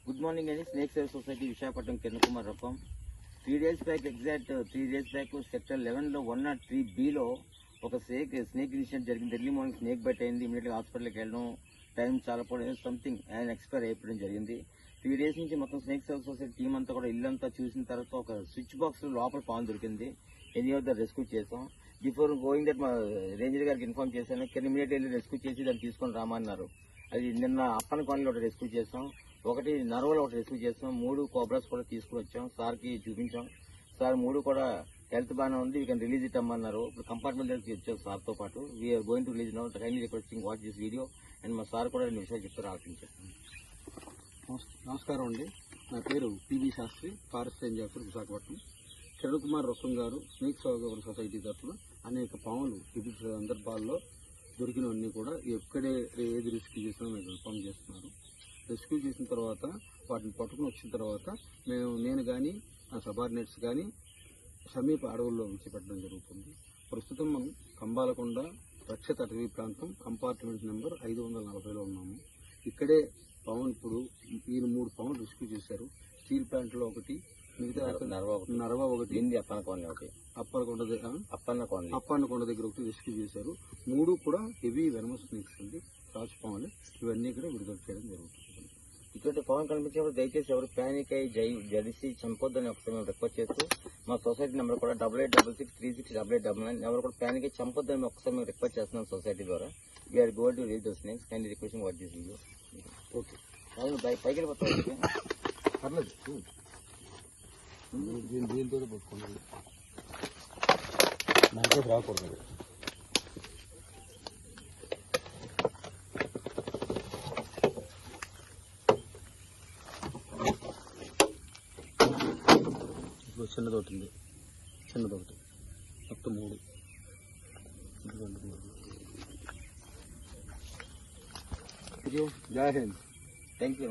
Good morning అండి. Snake save society Visakhapatnam Kiran Kumar Rappam. 3 days back, exact 3 days back sector 11లో 103Bలో ఒక స్నేక్ ఇన్సిడెంట్ జరిగింది. ఎర్లీ మార్నింగ్ స్నేక్ బైట్ అయింది. ఇమీడియట్గా హాస్పిటల్కి వెళ్ళడం, టైం చాలా పోవడం, సంథింగ్ ఆయన ఎక్స్పైర్ అయిపోవడం జరిగింది. 3 days నుంచి మొత్తం స్నేక్ సేవ్ సొసైటీ టీం అంతా కూడా ఇల్లంతా చూసిన తర్వాత ఒక స్విచ్ బాక్స్ లోపల పాన్ దొరికింది. ఎనీ ఆఫ్ ద రెస్క్యూ చేసాం. బిఫోర్ గోయింగ్ దట్ మా రేంజర్ గారికి ఇన్ఫార్మ్ చేశాను. ఇమీడియట్ వెళ్ళి రెస్క్యూ చేసి దాన్ని తీసుకొని రామన్నారు. అది నిన్న అప్పన కాలనీలో ఒకటి రెస్క్యూ చేసాం, ఒకటి నర్వలో ఒకటి రెస్క్యూ చేసాం, 3 కోబ్రాస్ కూడా తీసుకుని వచ్చాం. సార్కి చూపించాం. సార్ 3 కూడా హెల్త్ బాగానే ఉంది, వీ కెన్ రిలీజ్ ఇట్ అమ్మన్నారు. ఇప్పుడు కంపార్ట్మెంట్ వచ్చారు సార్తో పాటు. We are going to release now. Kindly requesting watch this video. And మా సార్ కూడా 2 విషయాలు చెప్తారు, ఆలోచించారు. నమస్కారం అండి. నా పేరు P B Shastri, forest range officer, Visakhapatnam. Kiran Kumar Rokkam garu snake save society తరఫున అనేక పాములు వివిధ సందర్భాల్లో దొరికినవన్నీ కూడా ఎక్కడే ఏది రెస్క్యూ చేసినా మేము ఇన్ఫార్మ్ చేస్తున్నారు. రెస్క్యూ చేసిన తర్వాత వాటిని పట్టుకుని వచ్చిన తర్వాత నేను కానీ నా సబార్డినేట్స్ కానీ సమీప అడవుల్లో ఉంచిపెట్టడం జరుగుతుంది. ప్రస్తుతం మనం కంబాలకొండ రక్షిత అటవీ ప్రాంతం కంపార్ట్మెంట్ నెంబర్ 540లో ఉన్నాము. ఇక్కడే పాములు ఇప్పుడు ఈయన 3 పాములు రెస్క్యూ చేశారు. స్టీల్ ప్లాంట్లో ఒకటి, మిగతా నర్వ ఒకటి, అప్పన్నకొండ దగ్గర ఒకటి రెస్క్యూ చేశారు. 3 కూడా హెవీ వెనమస్ స్నేక్స్ అండి, రాజు పాములు. ఇవన్నీ కూడా విడుదల చేయడం జరుగుతుంది. ఇటువంటి పాము కనిపించినప్పుడు దయచేసి ఎవరు ప్యానిక్ అయ్యి జడిసి చంపొద్దని ఒకసారి మేము రిక్వెస్ట్ చేస్తూ, మా సొసైటీ నెంబర్ కూడా 8866368899 ఎవరు కూడా ప్యానిక్ అయ్యి చంపొద్దని ఒకసారి మేము రిక్వెస్ట్ చేస్తున్నాం సొసైటీ ద్వారా. We're going to release the snakes. Kindly requesting watch this video. Okay, పైకి వెళ్ళిపోతాం. పర్లేదు, దీంతో పట్టుకోండి, దాంట్లో రాకూడదు. చిన్నదొకటి మొత్తం 3. జై హింద్. Thank you.